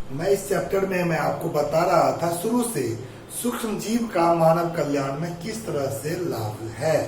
मैं इस चैप्टर में मैं आपको बता रहा था शुरू से सूक्ष्म जीव का मानव कल्याण में किस तरह से लाभ है,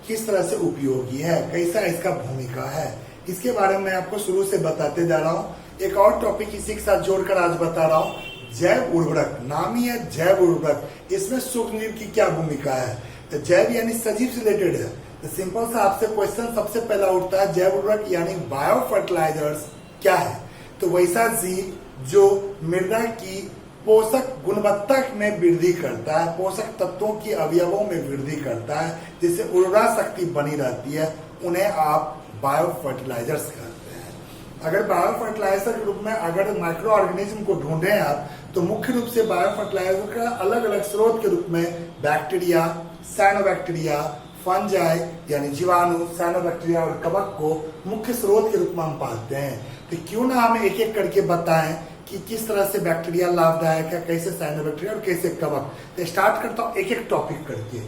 किस तरह से उपयोगी है, कैसा इसका भूमिका है, इसके बारे में मैं आपको शुरू से बताते जा रहा हूँ। एक और टॉपिक इसी के साथ जोड़कर आज बता रहा हूँ, जैव उर्वरक। नाम ही है जैव उर्वरक, इसमें सूक्ष्म जीव की क्या भूमिका है। तो जैव यानी सजीव से रिलेटेड है। तो सिंपल सा आपसे क्वेश्चन सबसे पहला उठता है, जैव उर्वरक यानी बायो फर्टिलाइजर्स क्या है। तो वैसा जीव जो मृदा की पोषक गुणवत्ता में वृद्धि करता है, पोषक तत्वों की अवयवों में वृद्धि करता है, जिससे उर्वरा शक्ति बनी रहती है, उन्हें आप बायो फर्टिलाइजर्स कहते हैं। अगर बायो फर्टिलाइजर के रूप में अगर माइक्रो ऑर्गेनिज्म को ढूंढें आप, तो मुख्य रूप से बायो फर्टिलाइजर का अलग अलग स्रोत के रूप में बैक्टीरिया, साइनोबैक्टीरिया, फंजाई यानी जीवाणु, साइनोबैक्टीरिया और कवक को मुख्य स्रोत के रूप में हम पाते हैं। तो क्यों ना हम एक एक करके बताएं कि किस तरह से बैक्टीरिया लाभदायक है, कैसे साइनोबैक्टीरिया और कैसे कवक। तो स्टार्ट करता हूं एक एक टॉपिक करके।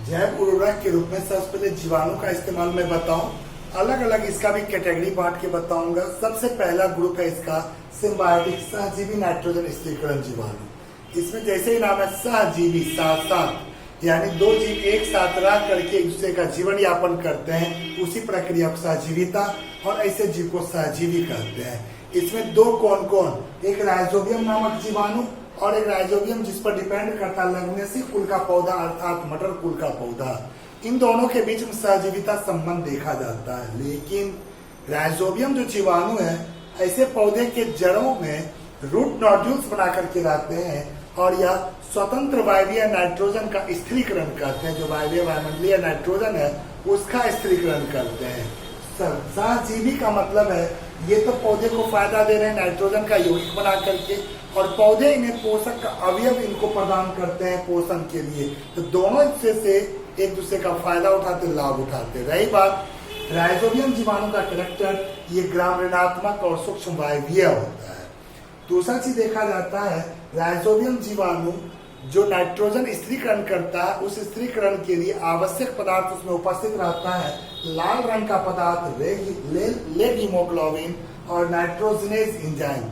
जैव उर्वरक के रूप में सबसे पहले जीवाणु का इस्तेमाल मैं बताऊं, अलग अलग इसका भी कैटेगरी बांट के बताऊंगा। सबसे पहला ग्रुप है इसका सिम्बायोटिक सहजीवी नाइट्रोजन स्थिरीकरण जीवाणु। इसमें जैसे ही नाम है सहजीवी, साथ साथ यानी दो जीव एक साथ रह करके एक दूसरे का जीवन यापन करते हैं, उसी प्रक्रिया को सहजीविता, और ऐसे जीव को सहजीवी कहते हैं। इसमें दो कौन कौन, एक राइजोबियम नामक जीवाणु और एक राइजोबियम जिस पर डिपेंड करता है लग्नेसी कुल का पौधा अर्थात मटर कुल का पौधा। इन दोनों के बीच में सहजीविता संबंध देखा जाता है। लेकिन राइजोबियम जो जीवाणु है, ऐसे पौधे के जड़ों में रूट नोड्यूल्स बना करके लाते हैं और यह स्वतंत्र वायवीय नाइट्रोजन का स्थिरीकरण करते हैं। जो वायवीय वायुमंडलीय नाइट्रोजन है उसका स्थिरीकरण करते हैं। सहजीवी का मतलब है ये तो पौधे को फायदा दे रहे हैं नाइट्रोजन का यौगिक बना करके, और पौधे इन्हें पोषक का अवयव इनको प्रदान करते हैं पोषण के लिए। तो दोनों से एक दूसरे का फायदा उठाते, लाभ उठाते। रही बात राइजोबियम जीवाणु का कैरेक्टर, ये ग्राम ऋणात्मक और सूक्ष्म वायवीय होता है। दूसरा चीज देखा जाता है, राइजोबियम जीवाणु जो नाइट्रोजन स्थिरीकरण करता है, उस स्थिरीकरण के लिए आवश्यक पदार्थ उसमें उपस्थित रहता है। लाल रंग का पदार्थ लेड हीमोग्लोबिन और नाइट्रोजनेज एंजाइम,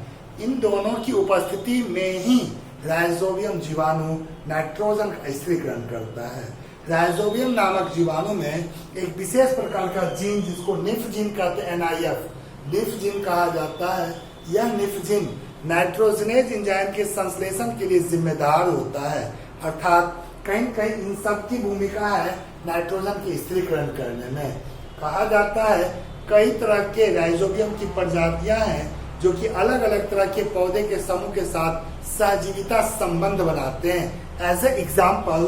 इन दोनों की उपस्थिति में ही राइजोबियम जीवाणु नाइट्रोजन का स्थिरीकरण करता है। राइजोबियम नामक जीवाणु में एक विशेष प्रकार का जीन जिसको निफ जीन कहते हैं, NIF निफ जीन कहा जाता है। यह निफ जीन नाइट्रोजनेज एंजाइम के संश्लेषण के लिए जिम्मेदार होता है, अर्थात कहीं कहीं इन सब की भूमिका है नाइट्रोजन के स्थिरीकरण करने में। कहा जाता है कई तरह के राइजोबियम की प्रजातियां हैं जो कि अलग अलग तरह के पौधे के समूह के साथ सहजीविता संबंध बनाते हैं। As a example,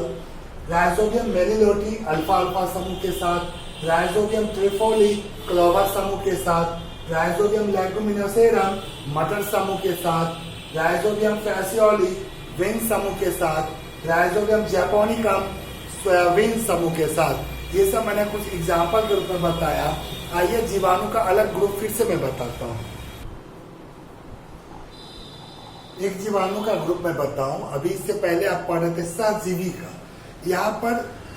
Rhizobium meliloti अल्फा अल्फा समूह के साथ, राइजोबियम ट्रिफोली क्लोवर समूह के साथ, राइजोबियम लेगुमिनोसेरम मटर समूह के साथ, राइजोबियम फैसियोली विंग समूह के साथ, राइजोबियम जैपोनिकम सोयाबीन समूह के साथ। ये सब मैंने कुछ एग्जाम्पल के रूप में बताया। आइए जीवाणु का अलग ग्रुप फिर से मैं बताता हूँ। एक जीवाणु का ग्रुप मैं बताऊं, अभी इससे पहले आप पढ़ रहे थे सहजीवी का। यहाँ पर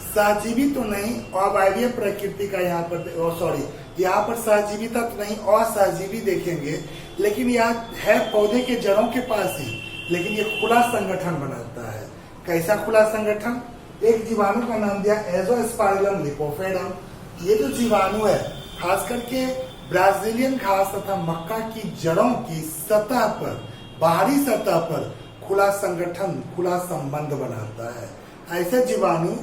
सहजीवी तो नहीं, अवायवीय प्रकृति का यहाँ पर यहाँ पर सहजीविता तो नहीं, असहजीवी देखेंगे। लेकिन यह है पौधे के जड़ों के पास ही, लेकिन ये खुला संगठन बनाता है। कैसा खुला संगठन? एक जीवाणु का नाम दिया एजोस्पाइरलम लिपोफेडम। ये जो जीवाणु है खास करके ब्राजीलियन घास तथा मक्का की जड़ों की सतह पर, बाहरी सतह पर खुला संगठन, खुला संबंध बनाता है। ऐसे जीवाणु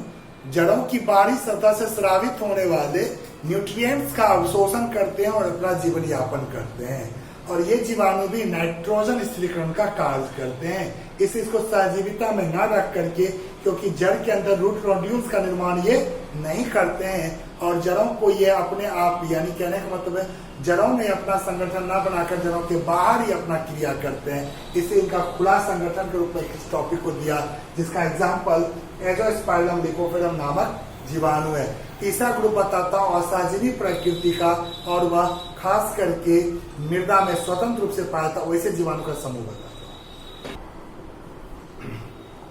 जड़ों की बाहरी सतह से स्रावित होने वाले न्यूट्रिएंट्स का अवशोषण करते हैं और अपना जीवन यापन करते हैं। और ये जीवाणु भी नाइट्रोजन स्थिरीकरण का कार्य करते हैं। इसको सहजीविता में न रख करके, क्योंकि जड़ के अंदर रूट नोड्यूल्स का निर्माण ये नहीं करते हैं और जड़ों को ये अपने आप, यानी कहने का मतलब है जड़ों में अपना संगठन न बनाकर जड़ों के बाहर ही अपना क्रिया करते हैं। इसलिए इनका खुला संगठन के रूप में इस टॉपिक को दिया, जिसका एग्जाम्पल एजोस्पाइरलम लिपोफेडम नामक जीवाणु है। तीसरा ग्रुप बताता हूँ असहजीवी प्रकृति का, और वह खास करके मृदा में स्वतंत्र रूप से पाया था वैसे जीवाणु का समूह बताता हूँ।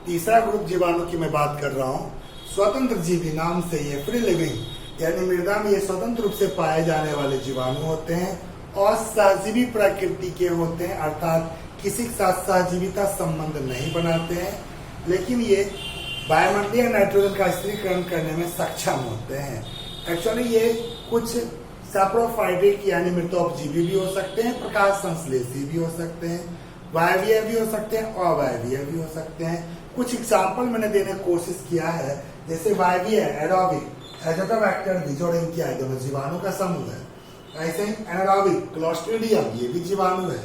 तीसरा ग्रुप जीवाणु की मैं बात कर रहा हूँ, स्वतंत्र जीवी नाम से ये फ्री लिविंग, यानी मृदा में ये स्वतंत्र रूप से पाए जाने वाले जीवाणु होते हैं और सहजीवी प्रकृति के होते हैं, अर्थात किसी के साथ सहजीविता संबंध नहीं बनाते हैं, लेकिन ये वायुमंडलीय नाइट्रोजन का स्थिरीकरण करने में सक्षम होते हैं। एक्चुअली ये कुछ सैप्रोफाइटिक यानी मृतोपजीवी भी हो सकते हैं, प्रकाश संश्लेषी भी हो सकते हैं, वायवीय भी हो सकते हैं, अवायवीय भी हो सकते हैं। कुछ एग्जाम्पल मैंने देने की कोशिश किया है, जैसे वायवीय एरोबिक एजोटोबैक्टर बिजोरेंकिया, दोनों जीवाणु का समूह है। ऐसे ही एनारोबिक क्लोस्ट्रीडियम, ये भी जीवाणु है।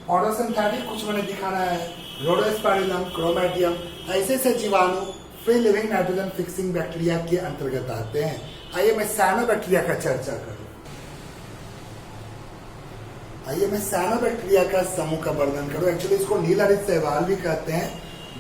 ऑटोसिंथेटिक कुछ मैंने दिखाना है, रोडोस्पाइरिलम, क्रोमेटियम, ऐसे से जीवाणु free living nitrogen fixing bacteria के अंतर्गत आते हैं। आइए मैं साइनोबैक्टीरिया का चर्चा करूं। आइए मैं साइनोबैक्टीरिया का समूह का वर्णन करूं। एक्चुअली इसको नील हरित शैवाल भी कहते हैं,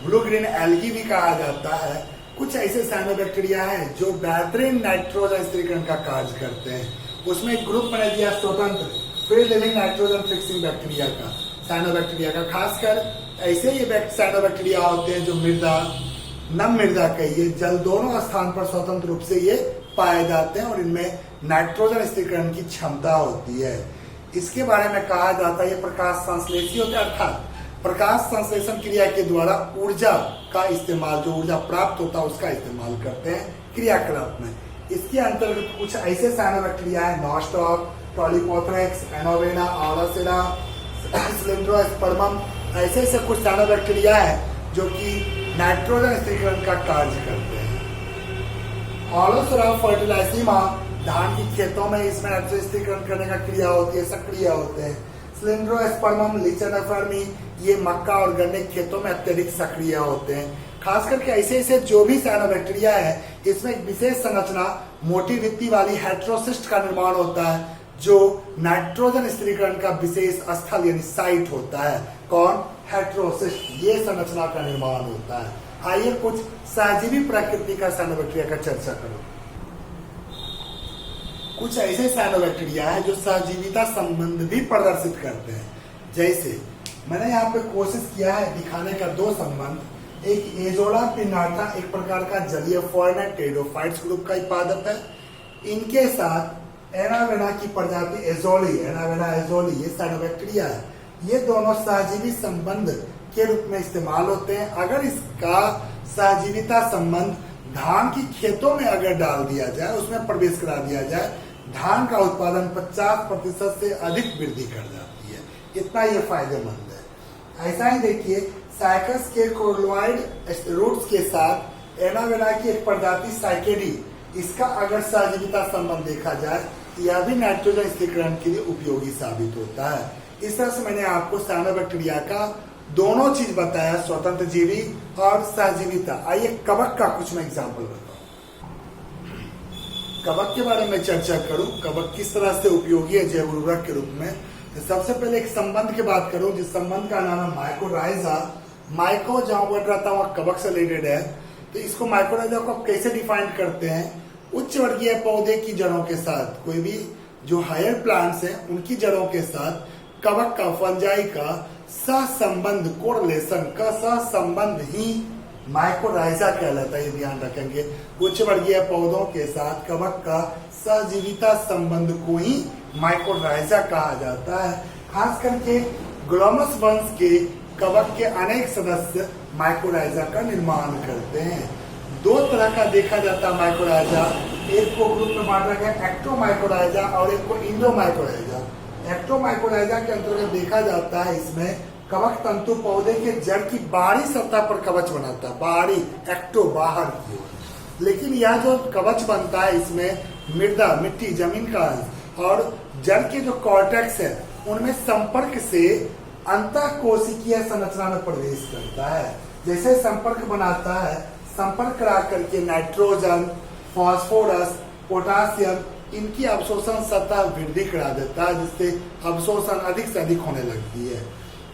ब्लू ग्रीन एल्गी भी कहा जाता है। कुछ ऐसे साइनोबैक्टीरिया हैं जो बेहतरीन नाइट्रोजन स्थिरीकरण का कार्य करते हैं। उसमें एक ग्रुप मैंने दिया स्वतंत्र free living nitrogen fixing bacteria का, साइनोबैक्टीरिया का। खासकर ऐसे ये साइनोबैक्टीरिया होते हैं जो मृदा, नम मृदा कहिए, जल, दोनों स्थान पर स्वतंत्र रूप से ये पाए जाते हैं और इनमें नाइट्रोजन स्थिरीकरण की क्षमता होती है। इसके बारे में कहा जाता है ये प्रकाश संश्लेषी होते हैं, अर्थात प्रकाश संश्लेषण क्रिया के द्वारा ऊर्जा का इस्तेमाल, जो ऊर्जा प्राप्त होता है उसका इस्तेमाल करते हैं क्रियाकलाप में। इसके अंतर्गत कुछ ऐसे साइनोबैक्टीरिया है, नॉस्टॉक, टॉलीपोथ्रेक्स, एनोवेना, ऑरोसेरा, स्लेंड्रोस्पर्मम, ऐसे कुछ साइनोबैक्टीरिया है जो कि नाइट्रोजन स्थिरीकरण का कार्य करते हैं। ऑलोसेरा फर्टिलाइसिमा, धान की खेतों में इसमें नाइट्रोजन स्थिरीकरण करने का क्रिया होती है, सक्रिय होते हैं। स्लेंड्रोस्पर्मम, लिचेनोफर्मी, ये मक्का और गन्ने खेतों में अत्यधिक सक्रिय होते हैं। खास करके ऐसे जो भी साइनोबैक्टीरिया है, इसमें एक विशेष संरचना मोटी भित्ति वाली हेट्रोसिस्ट का निर्माण होता है, जो नाइट्रोजन स्थिरीकरण का विशेष स्थल यानी साइट होता है। कौन? हेट्रोसिस्ट, ये संरचना का निर्माण होता है। आइए कुछ सहजीवी प्रकृति का साइनोबैक्टीरिया का चर्चा करो। कुछ ऐसे साइनोबैक्टीरिया है जो सहजीविता संबंध भी प्रदर्शित करते हैं। जैसे मैंने यहाँ पे कोशिश किया है दिखाने का दो संबंध। एक एजोला पिन्नाटा, एक प्रकार का जलीय फॉर्न टेडोफाइट्स ग्रुप का ही पादप है। इनके साथ एनावेना की प्रजाति एजोली, एनावेना एजोली, ये साइनोबैक्टीरिया है। ये दोनों सहजीवी संबंध के रूप में इस्तेमाल होते हैं। अगर इसका सहजीविता संबंध धान की खेतों में अगर डाल दिया जाए, उसमें प्रवेश करा दिया जाए, धान का उत्पादन 50% से अधिक वृद्धि कर जाती है। इतना ये फायदेमंद है। ऐसा ही देखिए साइकस के कोर्लोइड रूट्स के साथ एनावेना की एक प्रजाति साइकेडी, इसका अगर सहजीविता संबंध देखा जाए, यह भी नाइट्रोजन स्थिरीकरण के लिए उपयोगी साबित होता है। इस तरह से मैंने आपको साइनोबैक्टीरिया का दोनों चीज बताया, स्वतंत्र जीवी और सहजीविता। आइए कवक का कुछ मैं एग्जाम्पल बताऊं। कवक के बारे में चर्चा करूं, कवक किस तरह से उपयोगी है जैव उर्वरक के रूप में। तो सबसे पहले एक संबंध की बात करूं, जिस संबंध का नाम है माइकोराइजा। माइको जहां वर्ड रहता है वहां कवक से रिलेटेड है। तो इसको माइकोराइजा को आप कैसे डिफाइन करते हैं? उच्च वर्गीय पौधे की जड़ों के साथ, कोई भी जो हायर प्लांट्स हैं उनकी जड़ों के साथ कवक का, फंजाई का सहसंबंध, कोरिलेशन का सहसंबंध ही माइकोराइजा कहलाता है। ये ध्यान रखेंगे, उच्च वर्गीय पौधों के साथ कवक का सहजीविता संबंध को ही माइकोराइजा कहा जाता है। खास करके ग्लोमस वंश के कवक के अनेक सदस्य माइकोराइजा का निर्माण करते हैं। दो तरह का देखा जाता है माइकोराइजा, एक को ग्रुप में बांटा गया एक्टोमाइकोराइजा और एक को इंडोमाइकोराइजा। एक्टोमाइकोराइजा के अंतर्गत देखा जाता है इसमें कवक तंतु पौधे के जड़ की बाहरी सतह पर कवच बनाता है, बाहरी, एक्टो बाहर की ओर। लेकिन यह जो कवच बनता है इसमें मृदा, मिट्टी, जमीन का और जड़ के जो कॉर्टेक्स है उनमें संपर्क से अंतःकोशिकीय संरचना में प्रवेश करता है। जैसे संपर्क बनाता है, संपर्क करा करके नाइट्रोजन, फास्फोरस, पोटासियम, इनकी अवशोषण सतह वृद्धि करा देता है, जिससे अवशोषण अधिक से अधिक होने लगती है।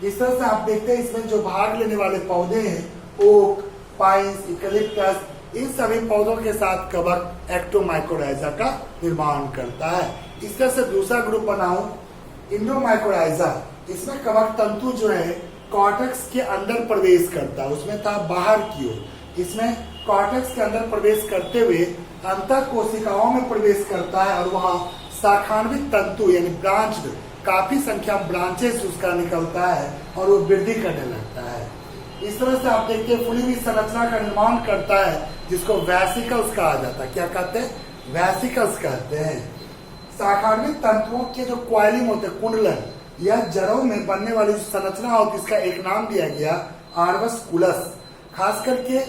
इस तरह से आप देखते हैं इसमें जो भाग लेने वाले पौधे हैं, ओक, पाइन्स, इकलिप्टस, इन सभी पौधों के साथ कवक एक्टोमाइकोराइजा का निर्माण करता है। इस तरह से दूसरा ग्रुप बनाऊं इंडोमाइकोराइजा, इसमें कवक तंतु जो है कॉर्टेक्स के अंदर प्रवेश करता है, उसमें था बाहर की ओर। इसमें कॉर्टेक्स के अंदर प्रवेश करते हुए अंतः कोशिकाओं में प्रवेश करता है और वहां शाखान्वित तंतु यानी ब्रांच्ड काफी संख्या में ब्रांचेस उसका निकलता है और वो वृद्धि करने लगता है। इस तरह से आप देखते हैं फूली हुई संरचना का निर्माण करता है, जिसको वेसिकल्स कहा जाता है। क्या कहते हैं? वेसिकल्स कहते हैं। शाखान्वित तंतुओं के जो कॉइलिंग होते हैं, कुंडलन, या जड़ों में बनने वाली जो संरचना होती है, इसका एक नाम दिया गया आर्वस्कुलस। खास करके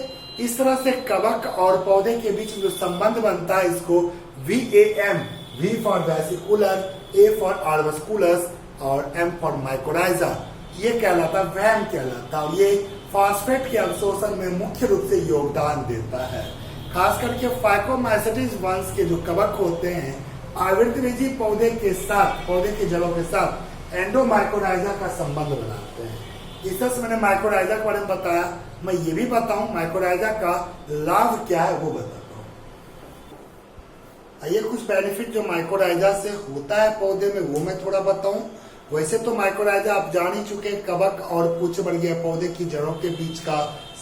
इस तरह से कवक और पौधे के बीच जो संबंध बनता है, इसको VAM, V for vesicular, A for arbuscular और M फॉर माइकोराइजा, ये कहलाता है, वैम कहलाता है। और ये फॉस्फेट के अवशोषण में मुख्य रूप से योगदान देता है। खास करके फाइकोमाइसेटिस वंश के जो कवक होते हैं, आवृतबीजी पौधे के साथ, पौधे के जड़ों के साथ एंडोमाइकोराइजा का संबंध बनाते हैं। इस तरह से मैंने माइकोराइजा के बारे में बताया। मैं ये भी बताऊं माइकोराइजा का लाभ क्या है, वो बताता हूँ। आइए कुछ बेनिफिट जो माइकोराइजा से होता है पौधे में, वो मैं थोड़ा बताऊं। वैसे तो माइकोराइजा आप जान ही चुके, कवक और पुष्पवर्गीय पौधे की जड़ों के बीच का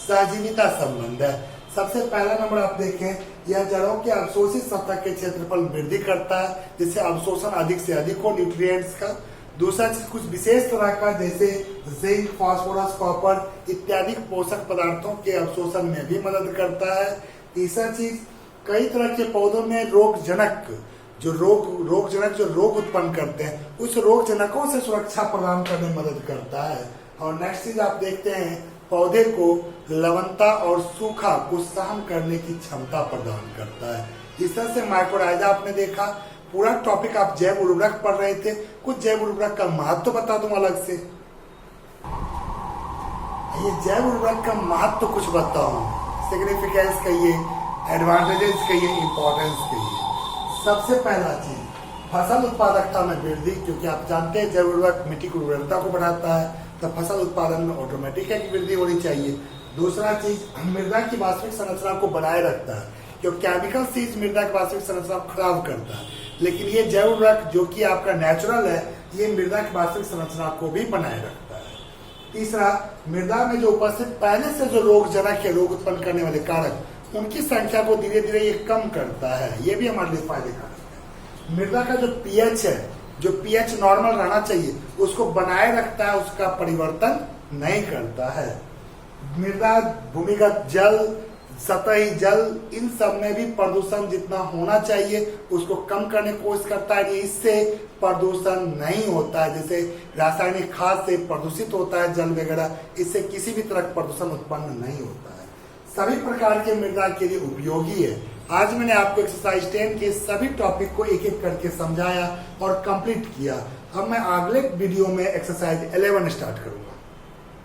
सहजीविता संबंध है। सबसे पहला नंबर आप देखें, यह जड़ों के अवशोषित सतह के क्षेत्रफल वृद्धि करता है, जिससे अवशोषण अधिक से अधिक हो न्यूट्रिएंट्स का। दूसरा चीज कुछ विशेष तरह का, जैसे जिंक, फास्फोरस, कॉपर इत्यादि पोषक पदार्थों के अवशोषण में भी मदद करता है। तीसरा चीज, कई तरह के पौधों में रोगजनक जो रोग उत्पन्न करते हैं, उस रोगजनकों से सुरक्षा प्रदान करने में मदद करता है। और नेक्स्ट चीज आप देखते हैं, पौधे को लवणता और सूखा को सहन करने की क्षमता प्रदान करता है। इस तरह से माइकोराइजा आपने देखा। पूरा टॉपिक आप जैव उर्वरक पढ़ रहे थे, कुछ जैव उर्वरक का महत्व बता दूं अलग से। ये जैव उर्वरक का महत्व कुछ बताऊं, सिग्निफिकेंस कहिए, एडवांटेजेस कहिए, इंपॉर्टेंस कहिए। सबसे पहला चीज, फसल उत्पादकता में वृद्धि, क्योंकि आप जानते हैं जैव उर्वरक मिट्टी की उर्वरता को बढ़ाता है, तो फसल उत्पादन में ऑटोमेटिक है कि वृद्धि होनी चाहिए। दूसरा चीज, मृदा की वास्तविक संरचना को बनाए रखता है, क्योंकि केमिकल चीज मृदा की वास्तविक संरचना को खराब करता है, लेकिन ये जैव उर्वरक जो कि आपका नेचुरल है, ये मृदा की वास्तविक संरचना को भी बनाए रखता है। तीसरा, मृदा में जो उपस्थित पहले से जो रोगजनक है, रोग उत्पन्न करने वाले कारक, उनकी संख्या को धीरे धीरे ये कम करता है। ये भी हमारे लिए फायदे कारक है। मृदा का जो पीएच है, जो पीएच नॉर्मल रहना चाहिए, उसको बनाए रखता है, उसका परिवर्तन नहीं करता है। मृदा, भूमिगत जल, सतही जल, इन सब में भी प्रदूषण जितना होना चाहिए उसको कम करने की कोशिश करता है। इससे प्रदूषण नहीं होता है, जैसे रासायनिक खाद से प्रदूषित होता है जल वगैरह, इससे किसी भी तरह का प्रदूषण उत्पन्न नहीं होता है। सभी प्रकार के मृदा के लिए उपयोगी है। आज मैंने आपको एक्सरसाइज 10 के सभी टॉपिक को एक एक करके समझाया और कंप्लीट किया। अब मैं अगले वीडियो में एक्सरसाइज 11 स्टार्ट करूंगा।